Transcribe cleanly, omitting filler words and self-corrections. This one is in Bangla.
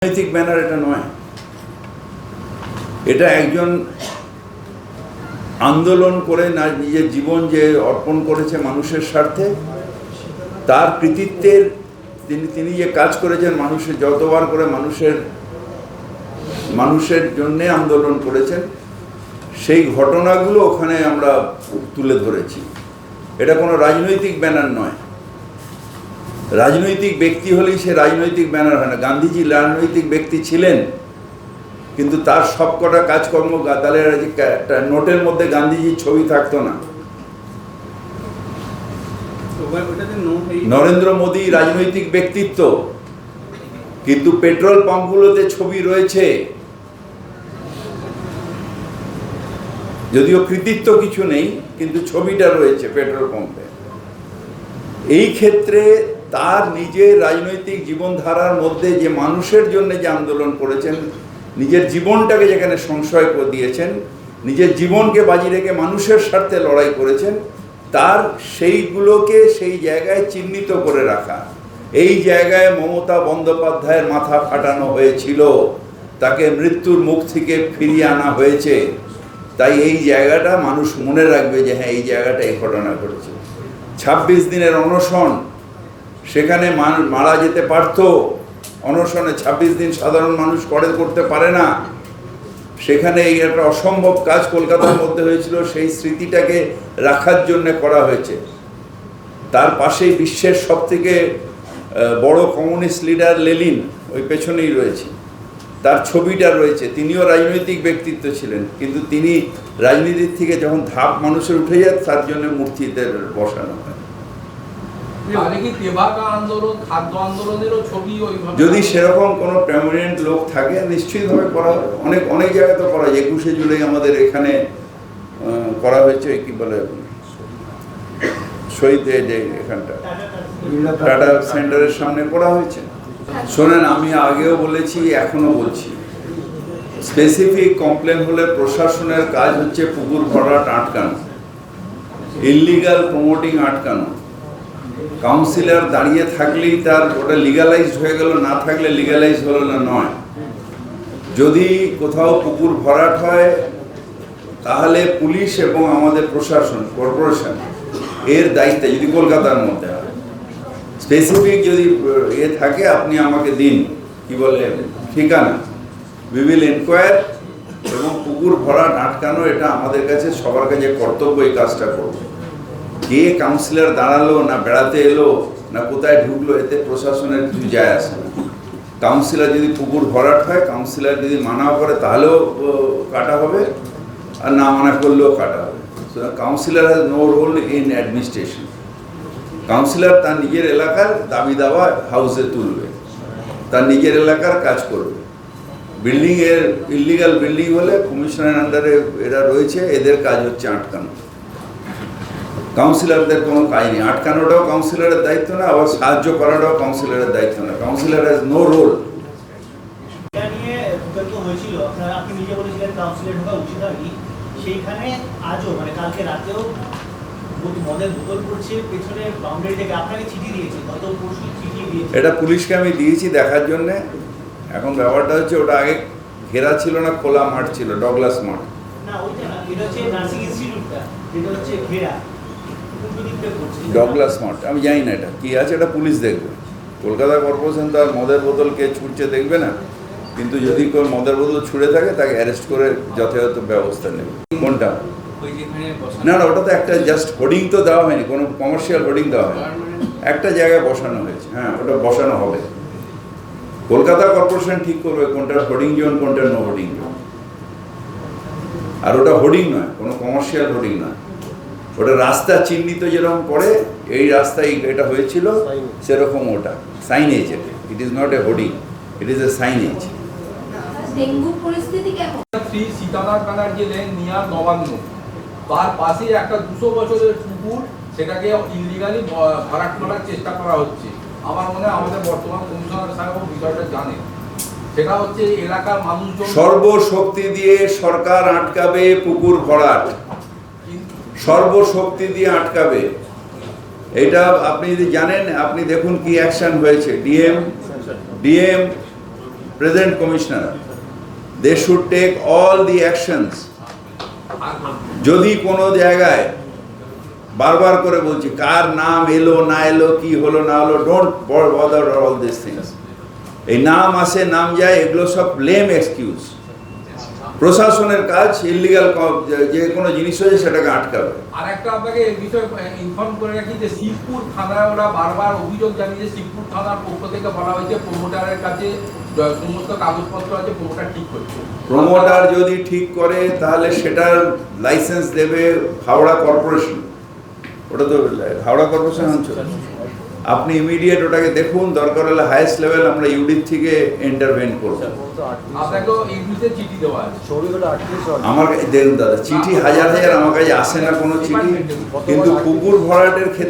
রাজনৈতিক ব্যানার এটা নয়, এটা একজন আন্দোলন করে নিজের জীবন যে অর্পণ করেছে মানুষের স্বার্থে, তার কৃতিত্বের তিনি যে কাজ করেছেন, মানুষের যতবার করে মানুষের জন্যে আন্দোলন করেছেন, সেই ঘটনাগুলো ওখানে আমরা তুলে ধরেছি। এটা কোনো রাজনৈতিক ব্যানার নয়। রাজনৈতিক ব্যক্তি হলেই সে রাজনৈতিক ব্যানার হয় না। গান্ধীজি রাজনৈতিক ব্যক্তি ছিলেন, কিন্তু তার সবকটা কাজকর্ম তাহলে একটা নোটের মধ্যে গান্ধীজির ছবি থাকতো না। নরেন্দ্র মোদী রাজনৈতিক ব্যক্তিত্ব, কিন্তু পেট্রোল পাম্পগুলোতে ছবি রয়েছে, যদিও কৃতিত্ব কিছু নেই, কিন্তু ছবিটা রয়েছে পেট্রোল পাম্পে। এই ক্ষেত্রে তার নিজের রাজনৈতিক জীবনধারার মধ্যে যে মানুষের জন্য যে আন্দোলন করেছেন, নিজের জীবনটাকে যেখানে সংশয় করে দিয়েছেন, নিজের জীবনকে বাজি রেখে মানুষের স্বার্থে লড়াই করেছেন, তার সেইগুলোকে সেই জায়গায় চিহ্নিত করে রাখা। এই জায়গায় মমতা বন্দ্যোপাধ্যায়ের মাথা ফাটানো হয়েছিল, তাকে মৃত্যুর মুখ থেকে ফিরিয়ে আনা হয়েছে। তাই এই জায়গাটা মানুষ মনে রাখবে যে হ্যাঁ, এই জায়গাটা এই ঘটনা ঘটেছে। 26 দিনের অনশন, সেখানে মারা যেতে পারত। অনশনে 26 দিন সাধারণ মানুষ করতে পারে না। সেখানে এই একটা অসম্ভব কাজ কলকাতার মধ্যে হয়েছিল, সেই স্মৃতিটাকে রাখার জন্য করা হয়েছে। তার পাশেই বিশ্বের সবথেকে বড় কমিউনিস্ট লিডার লেনিন ওই পেছনেই রয়েছে, তার ছবিটা রয়েছে। তিনিও রাজনৈতিক ব্যক্তিত্ব ছিলেন, কিন্তু তিনি রাজনীতির থেকে যখন ধাপ মানুষের উঠে যায়, তার জন্য মূর্তিতে বসানো হয়। যদি সেরকম কোনো পার্মানেন্ট লোক থাকে, নিশ্চিতভাবে করা হবে। অনেক জায়গায় তো করা হয়। 21শে জুলাই আমাদের এখানে করা হয়েছে, কি বলে, শহীদ এখানটা টাটা সেন্টারের সামনে করা হয়েছে। শোনেন, আমি আগেও বলেছি, এখনো বলছি, স্পেসিফিক কমপ্লেন হলে প্রশাসনের কাজ হচ্ছে পুকুর ভরাট আটকানো, ইললিগাল প্রমোটিং আটকানো। কাউন্সিলর দাঁড়িয়ে থাকলেই তার ওটা লিগালাইজড হয়ে গেল, না থাকলে লিগালাইজ হলো না, নয়। যদি কোথাও পুকুর ভরাট হয়, তাহলে পুলিশ এবং আমাদের প্রশাসন, কর্পোরেশন এর দায়িত্বে, যদি কলকাতার মধ্যে হয়, স্পেসিফিক যদি থাকে, আপনি আমাকে দিন, কি বলে, ঠিকানা, উই উইল এনকোয়ার। এবং পুকুর ভরাট আটকানো, এটা আমাদের কাছে সবার কাছে কর্তব্য, এই কাজটা করবো। কে কাউন্সিলর দাঁড়ালো না বেড়াতে এলো না কোথায় ঢুকলো, এতে প্রশাসনের কিছু যায় আসে না। কাউন্সিলর যদি পুকুর ভরাট হয়, কাউন্সিলর যদি মানা করে, তাহলেও কাটা হবে, আর না মানা করলেও কাটা হবে। Councillor has no role in administration. Councillor তার নিজের এলাকার দাবি দাওয়া হাউসে তুলবে, তার নিজের এলাকার কাজ করবে। বিল্ডিংয়ের ইললিগাল বিল্ডিং হলে কমিশনের আন্ডারে এরা রয়েছে, এদের কাজ হচ্ছে আটকানো। কাউন্সিলরদের কোনো কাজ নেই। আটকানোটাও কাউন্সিলরের দায়িত্ব না, আবার সাহায্য করাটাও কাউন্সিলরের দায়িত্ব না। Councillor has no role. এটা পুলিশকে আমি দিয়েছি দেখার জন্যে। এখন ব্যাপারটা হচ্ছে, ওটা আগে ঘেরা ছিল না, খোলা মাঠ ছিল, ডগলাস মাঠ। ডগলাস মাঠ আমি জানি না এটা কি আছে, এটা পুলিশ দেখবে। কলকাতা কর্পোরেশন তো আর মদের বোতলকে ছুটছে দেখবে না, কিন্তু যদি কোনো মদের বোতল ছুঁড়ে থাকে, তাকে অ্যারেস্ট করে যথাযথ ব্যবস্থা নেবে। কোনটা? না, ওটা তো একটা জাস্ট হোর্ডিং তো দেওয়া হয়নি, কোনো কমার্শিয়াল হোর্ডিং দেওয়া হয়নি, একটা জায়গায় বসানো হয়েছে। হ্যাঁ, ওটা বসানো হবে। কলকাতা কর্পোরেশন ঠিক করবে কোনটা হোর্ডিং জোন, কোনটা নো হোর্ডিং জোন। আর ওটা হোর্ডিং নয়, কোনো কমার্শিয়াল হোর্ডিং নয়, ওটা রাস্তা চিহ্নিত যেরকম পড়ে, এই রাস্তায় এটা হয়েছিল সেরকম ওটা signage. It is not a hoarding, it is a signage. Dengue পরিস্থিতি কেমন? শ্রী সীতানাথ ব্যানার্জি লেন নিয়ার নবান্ন, তার পাশে একটা 200 বছরের পুকুর, সেটাকে ইলিগালি ভরাট করার চেষ্টা করা হচ্ছে। আমার মনে হয় আমাদের বর্তমান কমিশনার সাহেব বিষয়টা জানে। সেটা হচ্ছে এলাকার মানুষজন সর্বশক্তি দিয়ে সরকার আটকাবে পুকুর ভরাট, সর্বশক্তি দিয়ে আটকাবে। এটা আপনি যদি জানেন, আপনি দেখুন কি অ্যাকশন হয়েছে। DM present commissioner, they should take all the actions. যদি কোনো জায়গায় বারবার করে বলছি কার নাম এলো না এলো, কি হলো না হলো, don't bother all this things. এই নাম আসে নাম যায়, এগুলো সব লেম এক্সকিউজ। প্রশাসনের কাজ ইলিগাল যে কোনো জিনিস হয়েছে সেটাকে আটকাবে। আর একটা আপনাকে এই বিষয়ে ইনফর্ম করে রাখি যে শিবপুর থানায় ওরা বারবার অভিযোগ জানিয়ে শিবপুর থানার পক্ষ থেকে বলা হয়েছে প্রমোটারের কাছে সমস্ত কাগজপত্র আছে, প্রমোটার ঠিক করছে। প্রমোটার যদি ঠিক করে তাহলে সেটার লাইসেন্স দেবে হাওড়া কর্পোরেশন, ওটা তো হাওড়া কর্পোরেশন অঞ্চল। আপনি ইমিডিয়েট ওটাকে দেখুন, দরকার হলে হাইয়েস্ট লেভেল আমরা ইউডির থেকে ইন্টারভেন করব। আপনাকেও ইউডিতে চিঠি দেওয়া আছে। আমার দেখুন দাদা, চিঠি হাজার হাজার আমার কাছে আসে না কোনো চিঠি, কিন্তু পুকুর ভরাটের ক্ষেত্রে